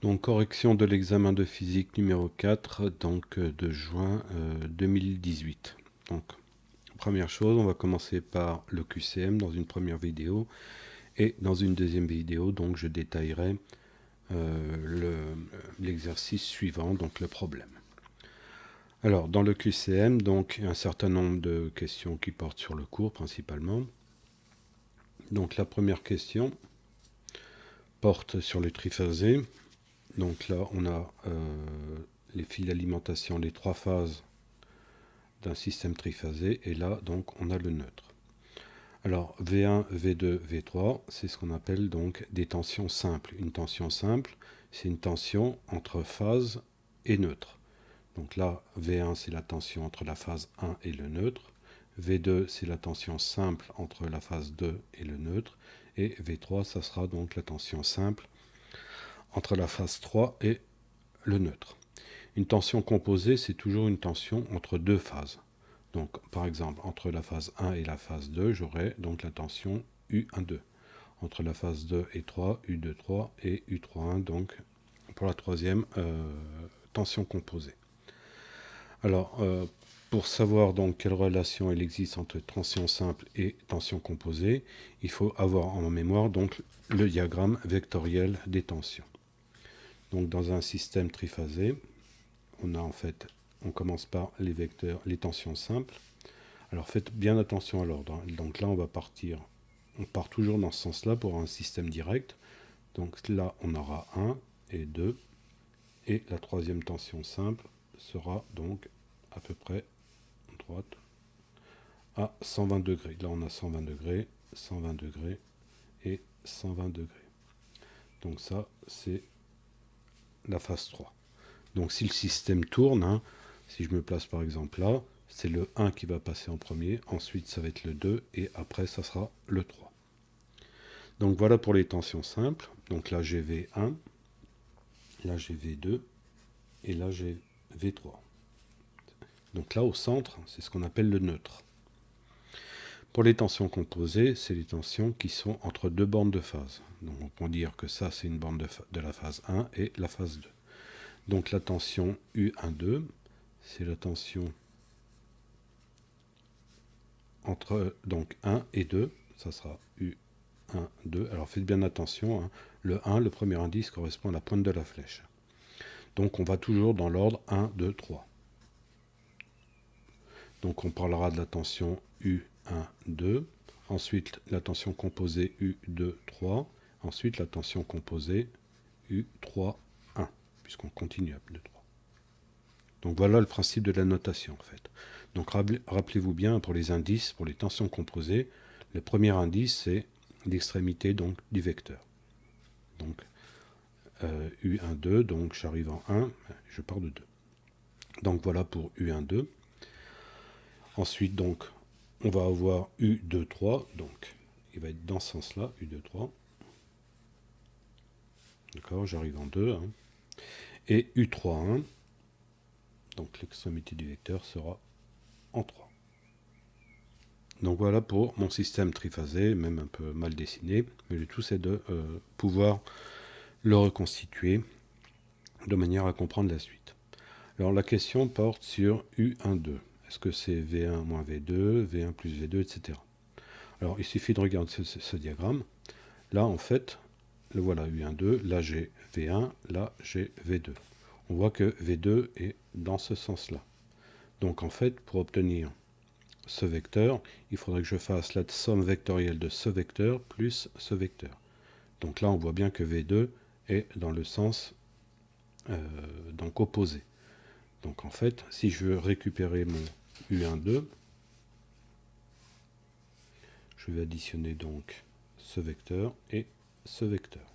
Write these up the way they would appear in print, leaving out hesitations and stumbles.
Donc correction de l'examen de physique numéro 4 de juin 2018. Donc première chose, on va commencer par le QCM dans une première vidéo et dans une deuxième vidéo donc je détaillerai l'exercice suivant, donc le problème. Alors dans le QCM, donc un certain nombre de questions qui portent sur le cours principalement. Donc la première question porte sur les triphasés. Donc là, on a les fils d'alimentation, les trois phases d'un système triphasé, et là, donc, on a le neutre. Alors, V1, V2, V3, c'est ce qu'on appelle donc des tensions simples. Une tension simple, c'est une tension entre phase et neutre. Donc là, V1, c'est la tension entre la phase 1 et le neutre. V2, c'est la tension simple entre la phase 2 et le neutre. Et V3, ça sera donc la tension simple entre la phase 3 et le neutre. Une tension composée, c'est toujours une tension entre deux phases. Donc, par exemple, entre la phase 1 et la phase 2, j'aurai donc la tension U12. Entre la phase 2 et 3, U23 et U31, donc pour la troisième tension composée. Alors, pour savoir donc quelle relation il existe entre tension simple et tension composée, il faut avoir en mémoire donc le diagramme vectoriel des tensions. Donc, dans un système triphasé, on commence par les vecteurs, les tensions simples. Alors faites bien attention à l'ordre. Donc là, on part toujours dans ce sens-là pour un système direct. Donc là, on aura 1 et 2, et la troisième tension simple sera donc à peu près à droite à 120 degrés. Là, on a 120 degrés, 120 degrés et 120 degrés. Donc ça, c'est la phase 3. Donc si le système tourne, si je me place par exemple là, c'est le 1 qui va passer en premier, ensuite ça va être le 2 et après ça sera le 3. Donc voilà pour les tensions simples. Donc là j'ai V1, là j'ai V2 et là j'ai V3. Donc là au centre, c'est ce qu'on appelle le neutre. Pour les tensions composées, c'est les tensions qui sont entre deux bornes de phase. Donc on peut dire que ça c'est une borne de la phase 1 et la phase 2. Donc la tension U12, c'est la tension entre donc 1 et 2, ça sera U1, 2. Alors faites bien attention, le 1, le premier indice correspond à la pointe de la flèche. Donc on va toujours dans l'ordre 1, 2, 3. Donc on parlera de la tension U1, 2, ensuite la tension composée U2, 3, ensuite la tension composée U3, 1, puisqu'on continue à 2, 3. Donc voilà le principe de la notation en fait. Donc rappelez-vous bien pour les indices, pour les tensions composées, le premier indice c'est l'extrémité donc du vecteur. Donc U1, 2, donc j'arrive en 1, je pars de 2. Donc voilà pour U1, 2. Ensuite donc on va avoir U2, 3, donc il va être dans ce sens-là, U2, 3. D'accord, j'arrive en 2. Et U3, 1, donc l'extrémité du vecteur sera en 3. Donc voilà pour mon système triphasé, même un peu mal dessiné, mais le tout c'est de pouvoir le reconstituer de manière à comprendre la suite. Alors la question porte sur U1, 2. Est-ce que c'est V1 moins V2, V1 plus V2, etc. Alors il suffit de regarder ce diagramme. Là en fait, le voilà U1, 2, là j'ai V1, là j'ai V2. On voit que V2 est dans ce sens-là. Donc en fait, pour obtenir ce vecteur, il faudrait que je fasse la somme vectorielle de ce vecteur plus ce vecteur. Donc là, on voit bien que V2 est dans le sens donc opposé. Donc en fait, si je veux récupérer mon U12, je vais additionner donc ce vecteur et ce vecteur.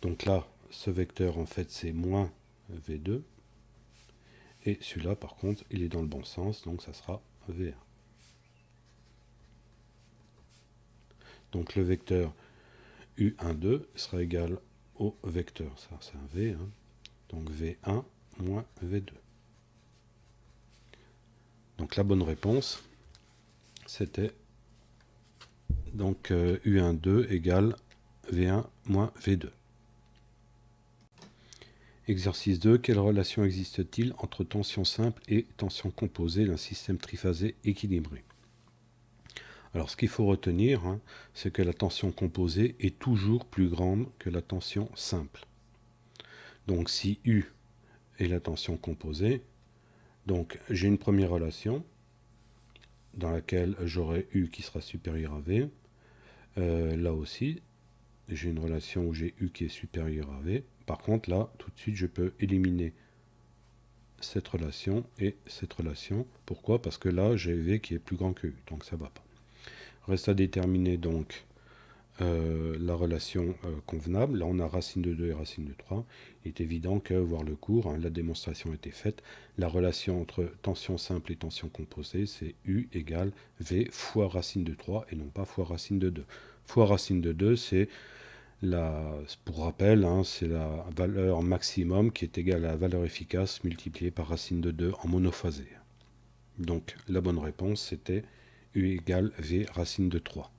Donc là, ce vecteur, en fait, c'est moins V2. Et celui-là, par contre, il est dans le bon sens, donc ça sera V1. Donc le vecteur U12 sera égal au vecteur, ça c'est un V, donc V1 moins V2. Donc la bonne réponse, c'était donc U12 égale V1 moins V2. Exercice 2. Quelle relation existe-t-il entre tension simple et tension composée d'un système triphasé équilibré? Alors ce qu'il faut retenir, c'est que la tension composée est toujours plus grande que la tension simple. Donc si U est la tension composée, donc j'ai une première relation dans laquelle j'aurai U qui sera supérieur à V. Là aussi, j'ai une relation où j'ai U qui est supérieur à V. Par contre, là, tout de suite, je peux éliminer cette relation et cette relation. Pourquoi? Parce que là, j'ai V qui est plus grand que U, donc ça ne va pas. Reste à déterminer donc la relation convenable. Là, on a racine de 2 et racine de 3. Il est évident que, voir le cours, la démonstration a été faite, la relation entre tension simple et tension composée, c'est U égale V fois racine de 3 et non pas fois racine de 2. Fois racine de 2, c'est pour rappel, c'est la valeur maximum qui est égale à la valeur efficace multipliée par racine de 2 en monophasé. Donc la bonne réponse, c'était U égale V racine de 3.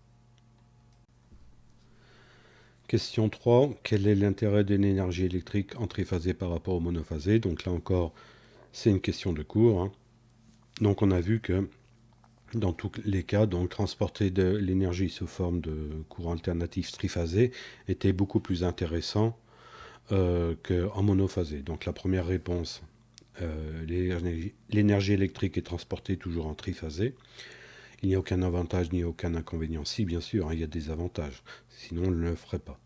Question 3. Quel est l'intérêt d'une énergie électrique en triphasé par rapport au monophasé? Donc là encore, c'est une question de cours. Donc on a vu que dans tous les cas, donc, transporter de l'énergie sous forme de courant alternatif triphasé était beaucoup plus intéressant qu'en monophasé. Donc la première réponse, l'énergie électrique est transportée toujours en triphasé. Il n'y a aucun avantage ni aucun inconvénient. Si, bien sûr, il y a des avantages, sinon on ne le ferait pas.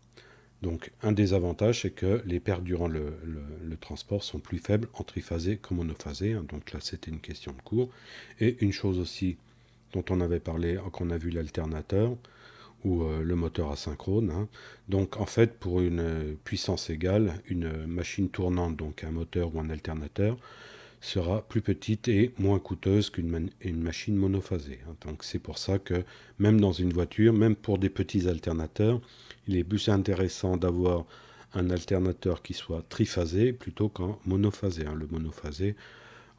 Donc un des avantages, c'est que les pertes durant le transport sont plus faibles en triphasé qu'en monophasé. Donc là, c'était une question de cours. Et une chose aussi dont on avait parlé quand on a vu l'alternateur ou le moteur asynchrone. Donc en fait, pour une puissance égale, une machine tournante, donc un moteur ou un alternateur, sera plus petite et moins coûteuse qu'une machine monophasée. Donc c'est pour ça que même dans une voiture, même pour des petits alternateurs, il est plus intéressant d'avoir un alternateur qui soit triphasé plutôt qu'un monophasé. Le monophasé,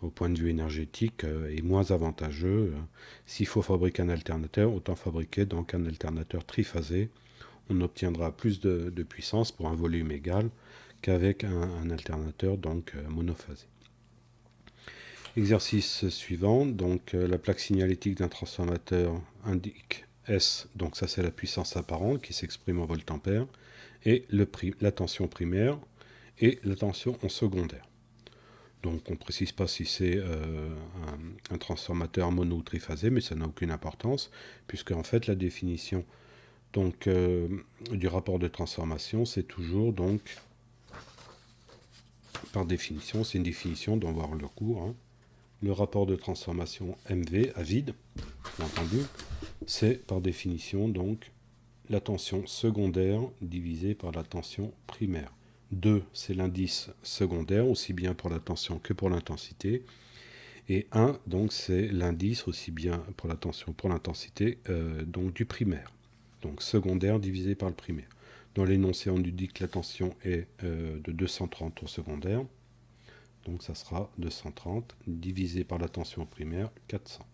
au point de vue énergétique, est moins avantageux. S'il faut fabriquer un alternateur, autant fabriquer donc un alternateur triphasé. On obtiendra plus de puissance pour un volume égal qu'avec un alternateur donc monophasé. Exercice suivant, donc la plaque signalétique d'un transformateur indique S, donc ça c'est la puissance apparente qui s'exprime en voltampères, et la tension primaire et la tension en secondaire. Donc on ne précise pas si c'est un transformateur mono ou triphasé, mais ça n'a aucune importance, puisque en fait la définition donc, du rapport de transformation, c'est toujours donc, par définition, c'est une définition dont on va voir le cours. Le rapport de transformation MV à vide, bien entendu, c'est par définition donc la tension secondaire divisée par la tension primaire. 2, c'est l'indice secondaire, aussi bien pour la tension que pour l'intensité. Et 1, donc, c'est l'indice aussi bien pour la tension pour l'intensité donc du primaire. Donc secondaire divisé par le primaire. Dans l'énoncé, on nous dit que la tension est de 230 au secondaire. Donc ça sera 230 divisé par la tension primaire, 400.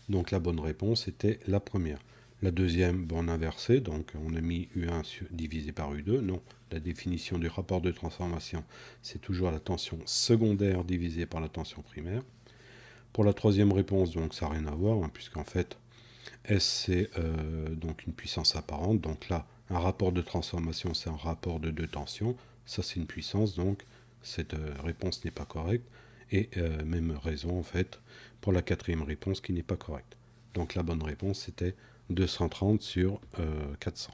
Donc la bonne réponse était la première. La deuxième, borne inversée, donc on a mis U1 divisé par U2. Non, la définition du rapport de transformation, c'est toujours la tension secondaire divisée par la tension primaire. Pour la troisième réponse, donc ça n'a rien à voir, puisqu'en fait, S c'est donc une puissance apparente. Donc là, un rapport de transformation, c'est un rapport de deux tensions. Ça, c'est une puissance, donc cette réponse n'est pas correcte. Et même raison, en fait, pour la quatrième réponse qui n'est pas correcte. Donc la bonne réponse, c'était 230 sur 400.